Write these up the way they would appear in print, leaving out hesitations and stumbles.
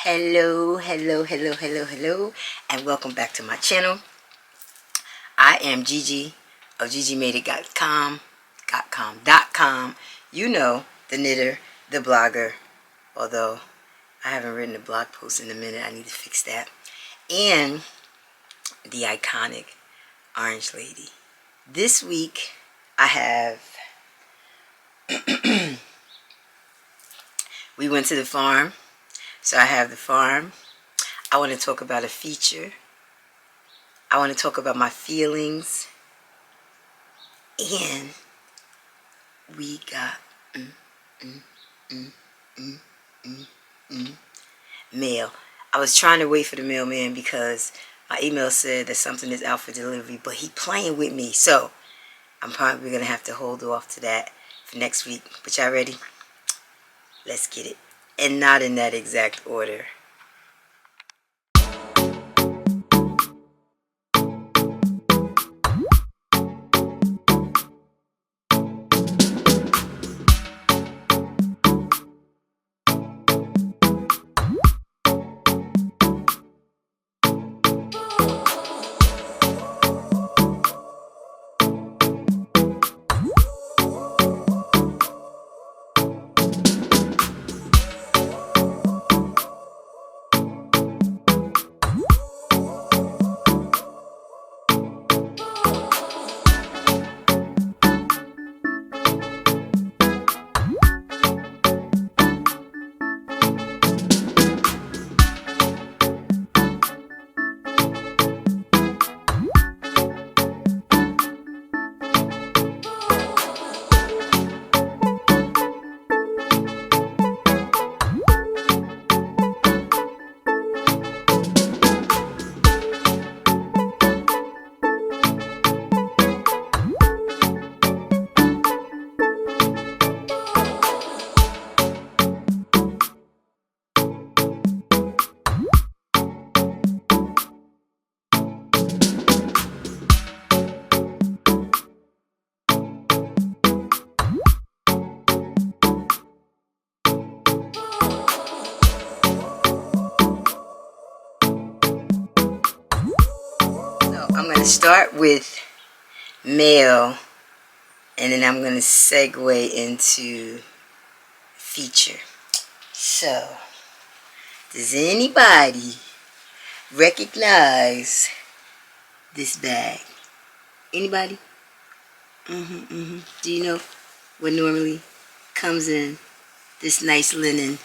Hello, hello, hello, hello, hello, and welcome back to my channel. I am Gigi of GGmadeit.com. You know, the knitter, the blogger, although I haven't written a blog post in a minute. I need to fix that. And the iconic orange lady. This week, I have... we went to the farm, so I have the farm. I want to talk about a feature. I want to talk about my feelings. And we got mail. I was trying to wait for the mailman because my email said that something is out for delivery, but he playing with me. So I'm probably going to have to hold off to that for next week. But y'all ready? Let's get it. And not in that exact order. I'm going to start with mail, and then I'm going to segue into feature. So, does anybody recognize this bag? Anybody? Do you know what normally comes in this nice linen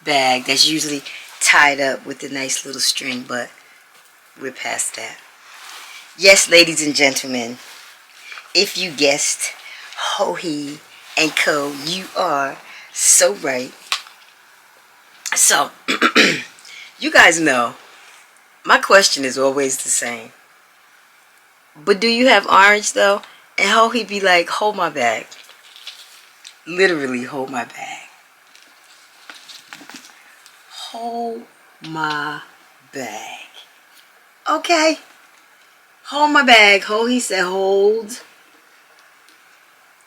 bag that's usually tied up with a nice little string, but we're past that. Yes, ladies and gentlemen, if you guessed Ho-He and Co., you are so right. So, you guys know, my question is always the same. But do you have orange though? And Ho-He be like, hold my bag. Literally, hold my bag. Hold my bag. Okay? Hold my bag. Ho-He said, hold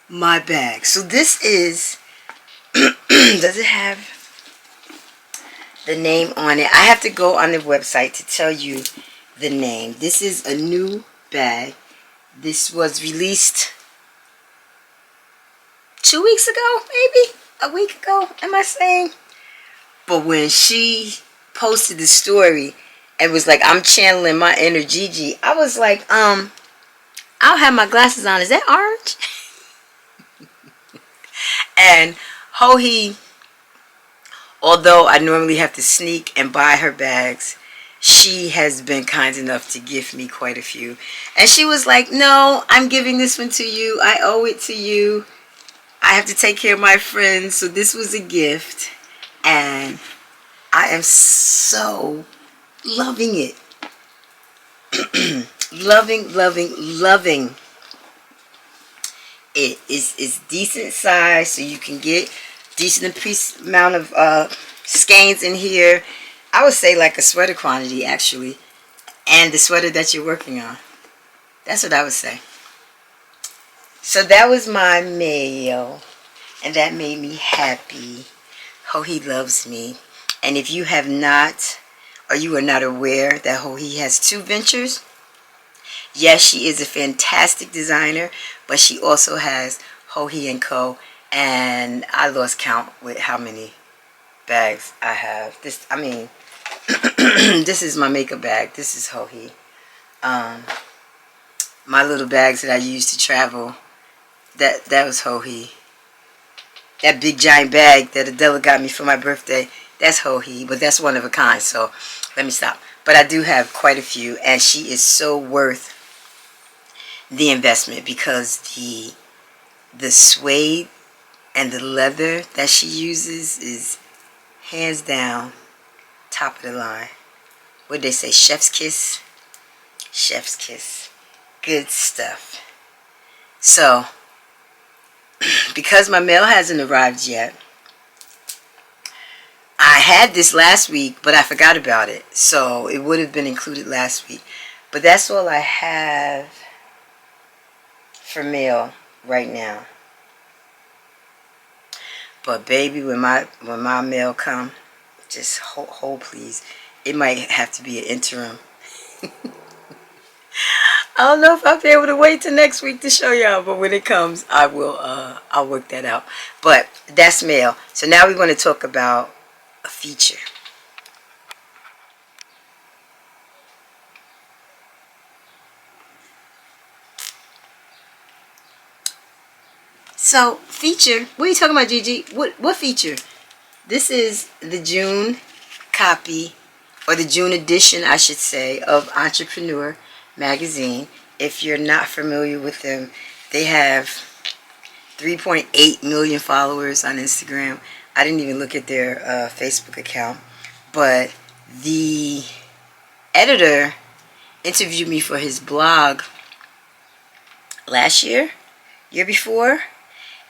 my bag. So this is, does it have the name on it? I have to go on the website to tell you the name. This is a new bag. This was released 2 weeks ago, maybe a week ago, am I saying? But when she posted the story and was like, I'm channeling my inner Gigi, I was like, I don't have my glasses on. Is that orange? And Ho-He, although I normally have to sneak and buy her bags, she has been kind enough to gift me quite a few. And she was like, no, I'm giving this one to you. I owe it to you. I have to take care of my friends. So this was a gift. And I am so loving it. loving it. Is decent size, so you can get decent amount of skeins in here. I would say like a sweater quantity actually, and the sweater that you're working on. That's what I would say. So that was my mail, and that made me happy. Oh, he loves me. And if you have not, or you are not aware that Hohi has two ventures, yes, she is a fantastic designer, but she also has Hohi & Co. And I lost count with how many bags I have. This is my makeup bag. This is Hohi. My little bags that I use to travel, that was Hohi. That big giant bag that Adela got me for my birthday, that's Hohi, but that's one of a kind, so let me stop. But I do have quite a few, and she is so worth the investment because the suede and the leather that she uses is hands down top of the line. What did they say? Chef's kiss? Chef's kiss. Good stuff. So, because my mail hasn't arrived yet, I had this last week, but I forgot about it. So, it would have been included last week. But that's all I have for mail right now. But baby, when my mail come, just hold please. It might have to be an interim. I don't know if I'll be able to wait till next week to show y'all, but when it comes, I'll work that out. But that's mail. So now we want to talk about a feature. So feature, what are you talking about, Gigi? What feature? This is the June copy, or the June edition, I should say, of Entrepreneur magazine. If you're not familiar with them, they have 3.8 million followers on Instagram. I didn't even look at their Facebook account, but the editor interviewed me for his blog last year before,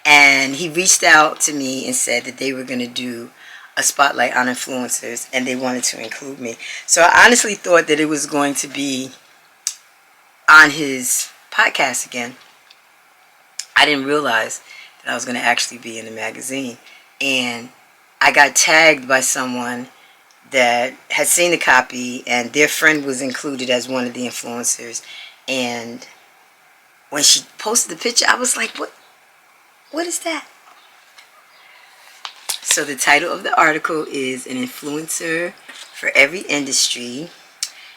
and he reached out to me and said that they were going to do a spotlight on influencers, and they wanted to include me. So I honestly thought that it was going to be on his podcast again. I didn't realize that I was going to actually be in the magazine. And I got tagged by someone that had seen the copy, and their friend was included as one of the influencers. And when she posted the picture, I was like, what is that? So the title of the article is An Influencer for Every Industry.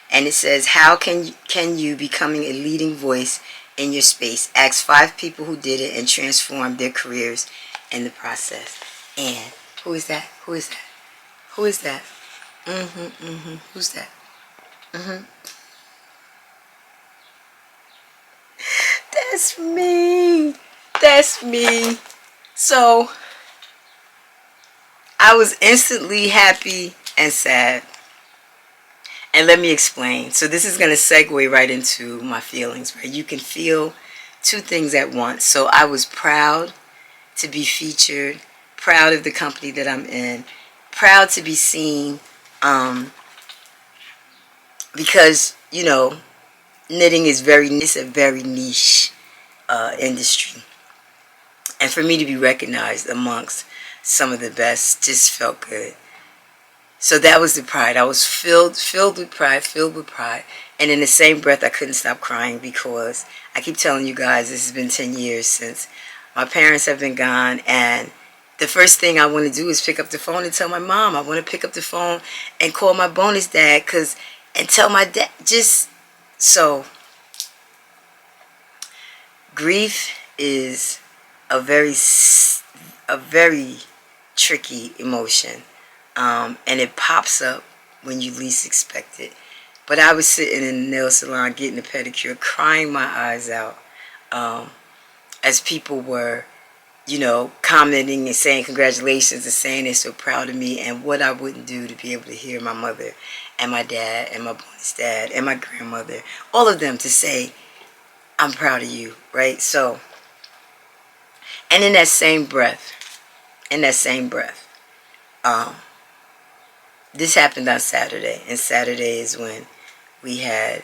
And it says, how can you becoming a leading voice in your space? Ask 5 people who did it and transformed their careers in the process. And who is that? Who is that? Who is that? Who's that? That's me. That's me. So I was instantly happy and sad. And let me explain. So this is going to segue right into my feelings, right? You can feel two things at once. So I was proud to be featured, proud of the company that I'm in, proud to be seen, because, you know, knitting is a very niche industry. And for me to be recognized amongst some of the best just felt good. So that was the pride. I was filled with pride. And in the same breath, I couldn't stop crying because I keep telling you guys, this has been 10 years since my parents have been gone. And the first thing I want to do is pick up the phone and tell my mom. I want to pick up the phone and call my bonus dad and tell my dad. So grief is a very tricky emotion. And it pops up when you least expect it. But I was sitting in the nail salon getting a pedicure, crying my eyes out, as people were, you know, commenting and saying congratulations and saying they're so proud of me, and what I wouldn't do to be able to hear my mother and my dad and my bonus dad and my grandmother, all of them to say, I'm proud of you, right? So, and in that same breath, this happened on Saturday, and Saturday is when we had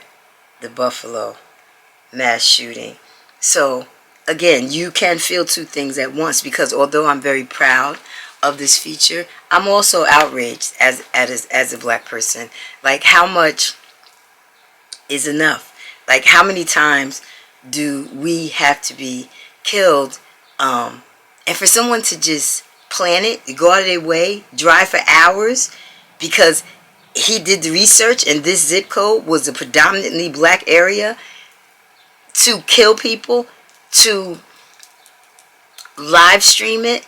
the Buffalo mass shooting. So, again, you can feel two things at once, because although I'm very proud of this feature, I'm also outraged as a black person. Like, how much is enough? Like, how many times do we have to be killed? And for someone to just plan it, go out of their way, drive for hours because he did the research and this zip code was a predominantly black area, to kill people, to live stream it.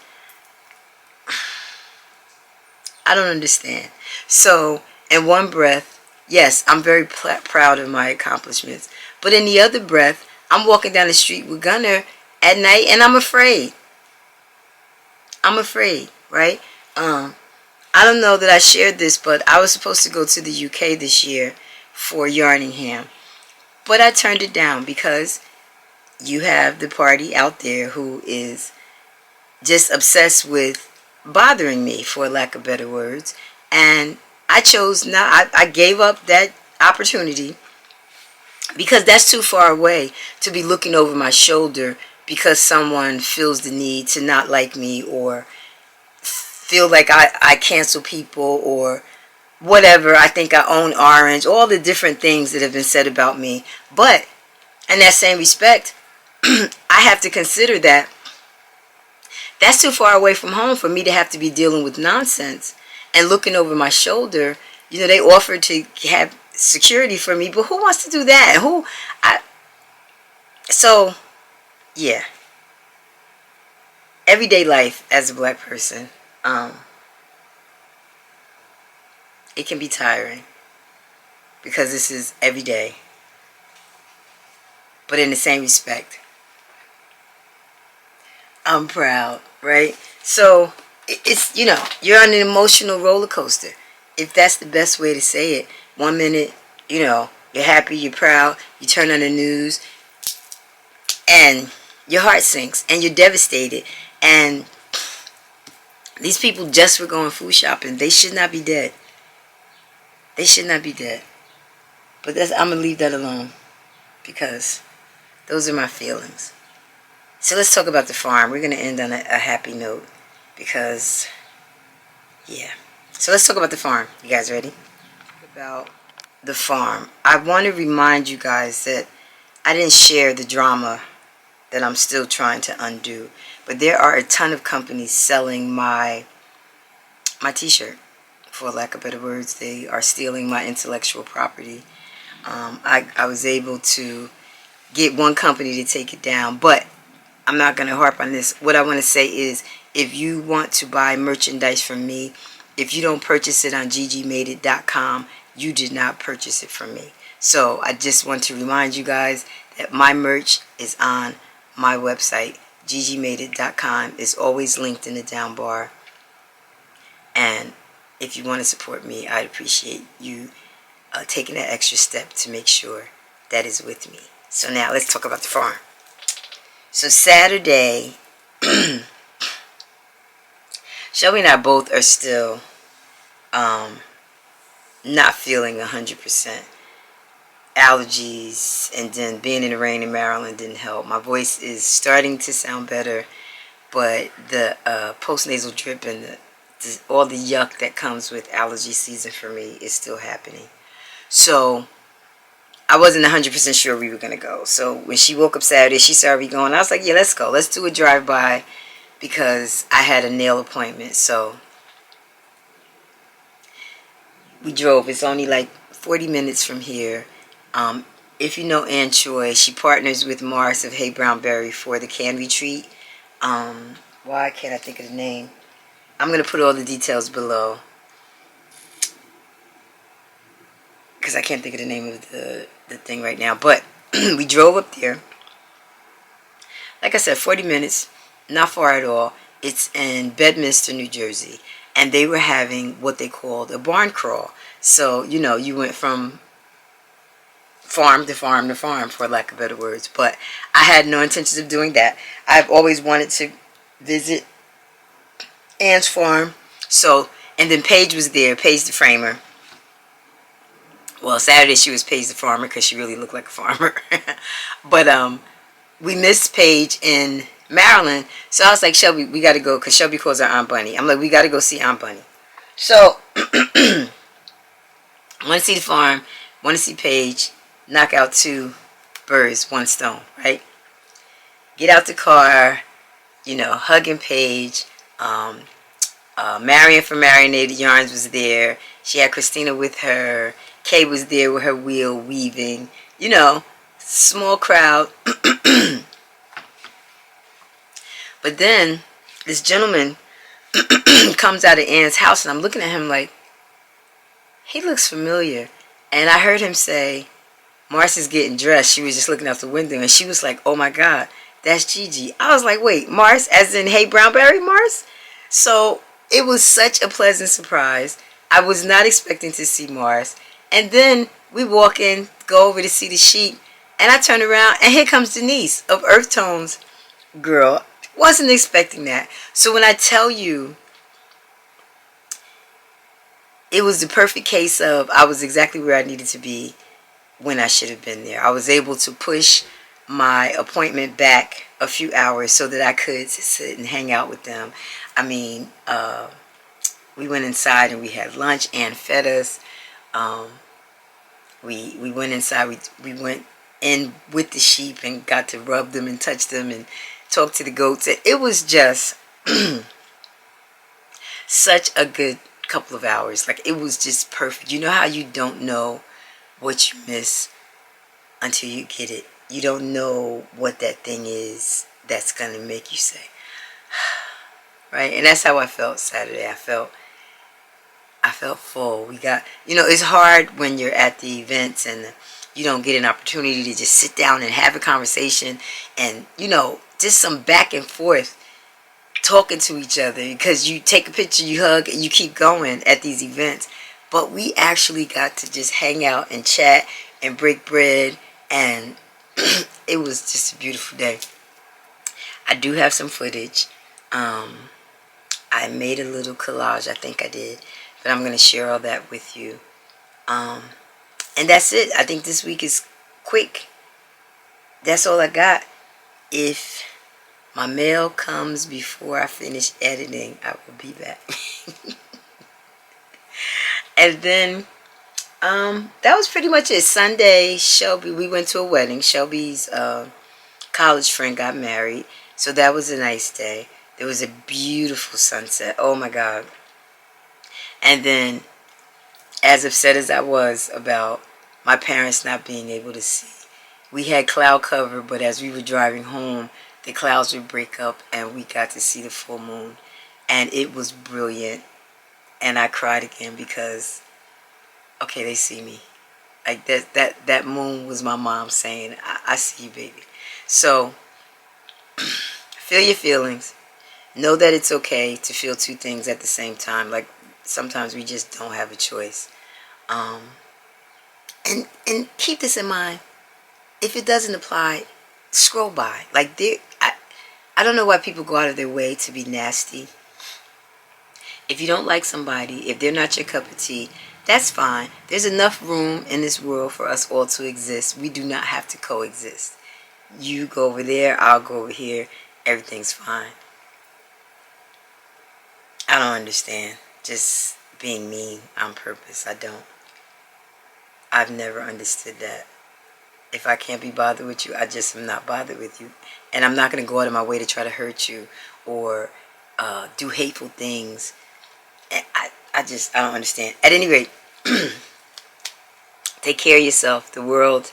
I don't understand. So, in one breath, yes, I'm very proud of my accomplishments. But in the other breath, I'm walking down the street with Gunner at night and I'm afraid. I'm afraid, right? I don't know that I shared this, but I was supposed to go to the UK this year for Yarningham. But I turned it down because you have the party out there who is just obsessed with bothering me, for lack of better words. And I chose not, I gave up that opportunity because that's too far away to be looking over my shoulder because someone feels the need to not like me or feel like I cancel people or whatever. I think I own orange, all the different things that have been said about me. But in that same respect, I have to consider that that's too far away from home for me to have to be dealing with nonsense and looking over my shoulder. You know, they offered to have security for me, but who wants to do that? So, yeah. Everyday life as a black person, it can be tiring because this is every day. But in the same respect, I'm proud, right? So it's, you know, you're on an emotional roller coaster, if that's the best way to say it. 1 minute, you know, you're happy, you're proud, you turn on the news and your heart sinks and you're devastated. And these people just were going food shopping. They should not be dead. They should not be dead. But I'm going to leave that alone because those are my feelings. So let's talk about the farm. We're going to end on a happy note because, yeah. So let's talk about the farm. You guys ready? About the farm. I want to remind you guys that I didn't share the drama that I'm still trying to undo. But there are a ton of companies selling my t-shirt. For lack of better words, they are stealing my intellectual property. I was able to get one company to take it down, but I'm not going to harp on this. What I want to say is, if you want to buy merchandise from me, if you don't purchase it on GGmadeit.com, you did not purchase it from me. So I just want to remind you guys that my merch is on my website, GGmadeit.com. It's always linked in the down bar. And if you want to support me, I'd appreciate you taking that extra step to make sure that is with me. So now let's talk about the farm. So Saturday, Shelby and I both are still not feeling 100%. Allergies, and then being in the rain in Maryland didn't help. My voice is starting to sound better, but the postnasal drip and all the yuck that comes with allergy season for me is still happening. So I wasn't 100% sure we were going to go. So when she woke up Saturday, she saw we going. I was like, yeah, let's go. Let's do a drive-by because I had a nail appointment. So we drove. It's only like 40 minutes from here. If you know Ann Choi, she partners with Morris of Hey Brownberry for the Can Retreat. Why can't I think of the name? I'm going to put all the details below because I can't think of the name of the thing right now. But we drove up there. Like I said, 40 minutes, not far at all. It's in Bedminster, New Jersey. And they were having what they called a barn crawl. So, you know, you went from farm to farm to farm, for lack of better words. But I had no intentions of doing that. I've always wanted to visit Ann's farm. So, and then Paige was there, Paige the framer. Well, Saturday she was Paige the farmer because she really looked like a farmer. But we missed Paige in Maryland. So I was like, Shelby, we got to go, because Shelby calls her Aunt Bunny. I'm like, we got to go see Aunt Bunny. So I want to see the farm, want to see Paige, knock out 2 birds, 1 stone, right? Get out the car, you know, hugging Paige. Marion from Marinated Yarns was there. She had Christina with her. Kay was there with her wheel weaving. You know, small crowd. But then this gentleman comes out of Ann's house, and I'm looking at him like, he looks familiar. And I heard him say, Mars is getting dressed. She was just looking out the window, and she was like, oh my God, that's Gigi. I was like, wait, Mars, as in Hey Brownberry Mars? So it was such a pleasant surprise. I was not expecting to see Mars. And then we walk in, go over to see the sheep, and I turn around, and here comes Denise of Earth Tones. Girl, wasn't expecting that. So when I tell you, it was the perfect case of I was exactly where I needed to be when I should have been there. I was able to push my appointment back a few hours so that I could sit and hang out with them. I mean, we went inside and we had lunch and fed us. We went inside. We went in with the sheep and got to rub them and touch them and talk to the goats. It was just such a good couple of hours. Like, it was just perfect. You know how you don't know what you miss until you get it. You don't know what that thing is that's going to make you say, right? And that's how I felt Saturday. I felt full. We got, you know, it's hard when you're at the events and you don't get an opportunity to just sit down and have a conversation and, you know, just some back and forth talking to each other, because you take a picture, you hug, and you keep going at these events. But we actually got to just hang out and chat and break bread, and it was just a beautiful day. I do have some footage. I made a little collage, I think I did, but I'm going to share all that with you. And that's it. I think this week is quick. That's all I got. If my mail comes before I finish editing, I will be back. And then that was pretty much it. Sunday, Shelby, we went to a wedding. Shelby's college friend got married, so that was a nice day. There was a beautiful sunset. Oh my God. And then, as upset as I was about my parents not being able to see, we had cloud cover, but as we were driving home, the clouds would break up and we got to see the full moon. And it was brilliant. And I cried again because, okay, they see me. Like, that moon was my mom saying, I see you, baby. So, feel your feelings. Know that it's okay to feel 2 things at the same time. Like, sometimes we just don't have a choice. And keep this in mind. If it doesn't apply, scroll by. Like, I don't know why people go out of their way to be nasty. If you don't like somebody, if they're not your cup of tea, that's fine. There's enough room in this world for us all to exist. We do not have to coexist. You go over there, I'll go over here. Everything's fine. I don't understand just being mean on purpose. I don't. I've never understood that. If I can't be bothered with you, I just am not bothered with you. And I'm not going to go out of my way to try to hurt you or do hateful things. And I don't understand. At any rate, take care of yourself. The world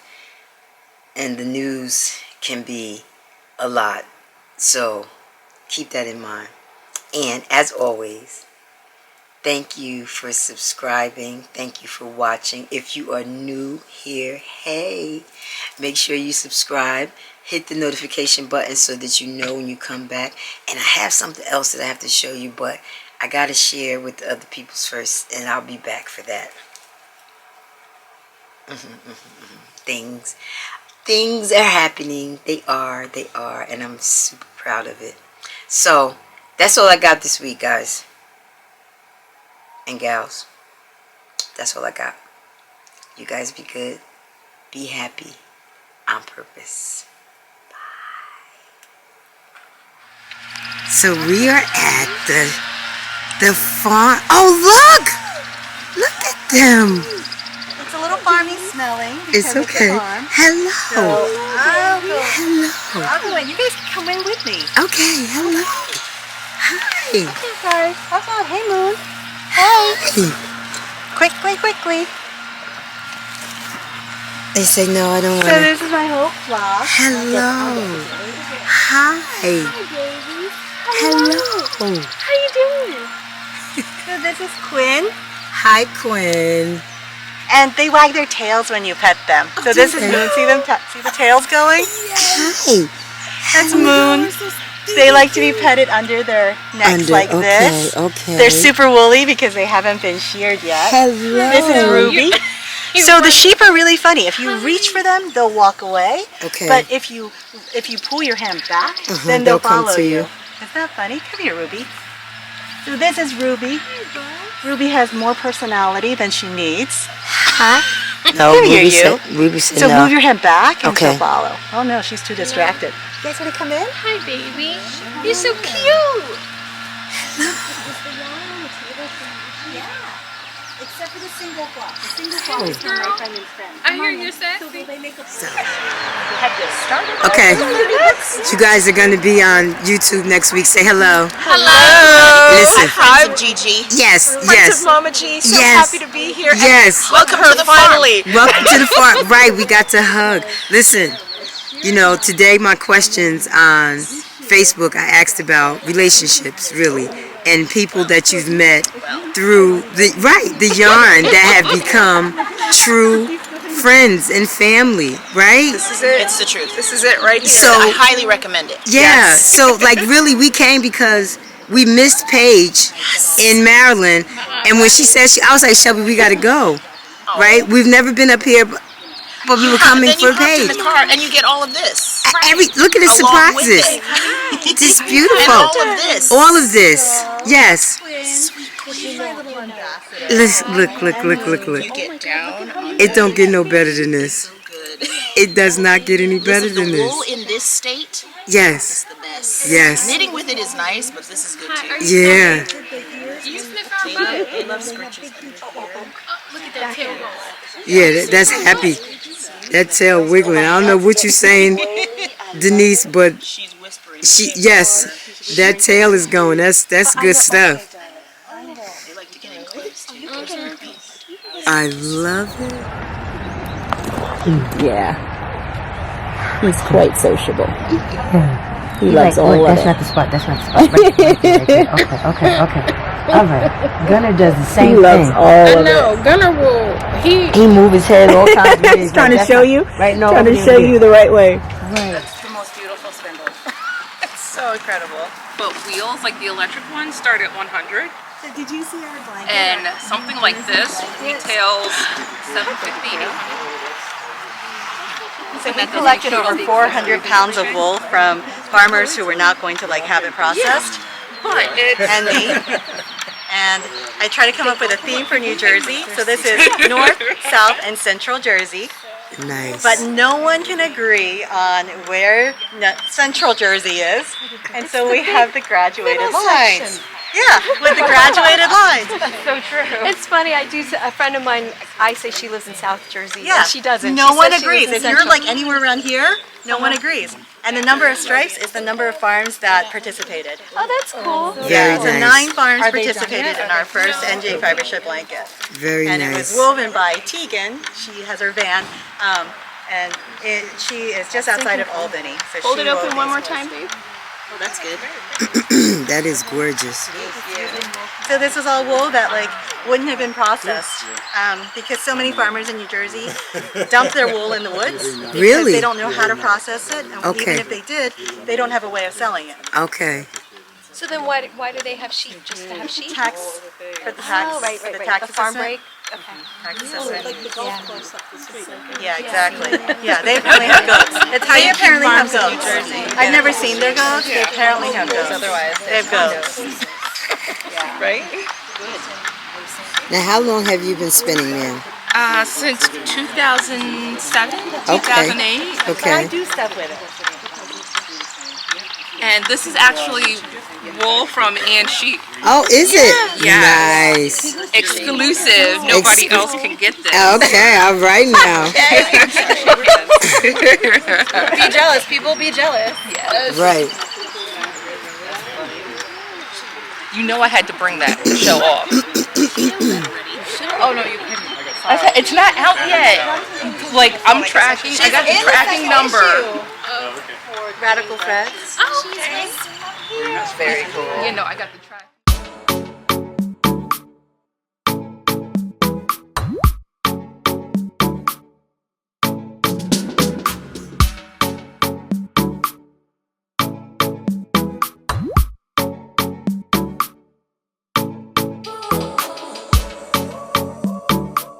and the news can be a lot. So keep that in mind. And as always, thank you for subscribing. Thank you for watching. If you are new here, hey, make sure you subscribe. Hit the notification button so that you know when you come back. And I have something else that I have to show you, but I got to share with the other people's first, and I'll be back for that. Things are happening. They are, and I'm super proud of it. So, that's all I got this week, guys and gals. That's all I got. You guys be good. Be happy on purpose. Bye. So we are at the farm. Oh, look! Look at them. It's a little farmy smelling. It's okay. Hello. So I'll go. Hello. I'll go in. You guys can come in with me. Okay. Hello. Hi. Okay, guys. How's that? Hey, Moon. Hey. Quickly. They say no, I don't want So to. this is my whole flock. Hello. Hi. Hi, baby. Hello. How you doing? So this is Quinn. Hi, Quinn. And they wag their tails when you pet them. So this is Moon. See them? See the tails going? Hi. That's Moon. They like to be petted under their necks like this. Okay. They're super woolly because they haven't been sheared yet. Hello. This is Ruby. So the sheep are really funny. If you reach for them, they'll walk away. Okay. But if you pull your hand back, then they'll follow come to you. Isn't that funny? Come here, Ruby. So this is Ruby. Ruby has more personality than she needs. Hi. No, Come here, Ruby said So no. move your head back and Okay. she'll follow. Oh no, she's too distracted. You guys want to come in? Hi, baby. You're so cute. Except for the single flock. The single flock is from my friend and friend. I hear you're sexy. They make a have this started. Okay. You guys are going to be on YouTube next week. Say hello. Hello. Listen. Friends of Gigi. Yes, Friends yes. of Mama G. So Yes. happy to be here. And Yes. welcome to the finally. Welcome to the farm. Right, we got to hug. Listen, you know, today my questions on Facebook, I asked about relationships, really, and people that you've met through the yarn that have become true friends and family, right? This is it. It's the truth. This is it right here. So- I highly recommend it. Yeah, Yes. so like really we came because we missed Paige in Maryland, and when she said I was like, Shelby, we gotta go, right? We've never been up here, but we were coming then for you hop in Paige. the car and you get all of this. Look at the Along with surprises. it. It's And beautiful. all of this. All of this, yes. She's my little ambassador. Look. You get down on It don't get no better than this. so good. It does not get any better This is the than this. wool in this state. Yes, The best. yes, Knitting with it is nice, but this is good Hi, are too. you yeah. Do you sniff our butt? They love scritches. Oh, look at that tail roll. Yeah, that's happy. That tail wiggling. I don't know what you're saying, Denise, but She's whispering. yes, that tail is going. That's good stuff. They like to get in close too. I love it. Yeah. He's quite sociable. He loves all of That's it. not the spot. That's not the spot. Right there. Okay. All right. Gunner does the same He loves thing. all I of it. know. Gunner will. He move his head all kinds of ways. He's trying to That's show not- you. Right, no. Trying to over show here. you the right way. That's the most beautiful spindle. It's so incredible. But wheels, like the electric ones, start at 100, So did you see our blanket? and something like this retails 750, 800. So we collected over 400 pounds of wool from farmers who were not going to have it processed, But it's and me. And I try to come up with a theme for New Jersey. So this is North, South, and Central Jersey. Nice. But no one can agree on where Central Jersey is. And so we have the graduated lines. Yeah, with the graduated lines. so true. It's funny. A friend of mine. I say she lives in South Jersey. Yeah, and she doesn't. No She one says she lives agrees. in If you're Central. anywhere around here, no one agrees. And the number of stripes is the number of farms that participated. Oh, that's cool. Very So nice. 9 farms Are they done participated yet? in our first NJ fiber ship blanket. Very And it was nice. woven by Tegan. She has her van. And she is just outside of Albany. So Hold she it open wove one these more wools. time, babe. Oh, that's good. That is gorgeous. So this was all wool that wouldn't have been processed because so many farmers in New Jersey dump their wool in the woods because Really? they don't know how to process it, and Okay. even if they did, they don't have a way of selling it. Okay. So then, why do they have sheep? Just to have sheep? Tax for the tax. Oh, right. For the tax The farm assessment. break. Okay. Tax assessment. Yeah, exactly. Yeah, they apparently have goats. They apparently have goats. I've never seen their goats. They apparently have goats. Otherwise, they have goats. Right? Now, how long have you been spinning then? Since 2007, 2008. But I Okay. do stuff with it. And this is actually wool from Ann Sheep. Oh, is it? Yes. Nice. Exclusive. Nobody else can get this. Okay, all right now. Be jealous, people. Be jealous. Yes. Right. You know I had to bring that to show off. Oh no, you couldn't. I said, it's not out yet. Like, I'm tracking. I got the tracking number. Radical Threads. Oh, okay. Very cool. You know, I got the track.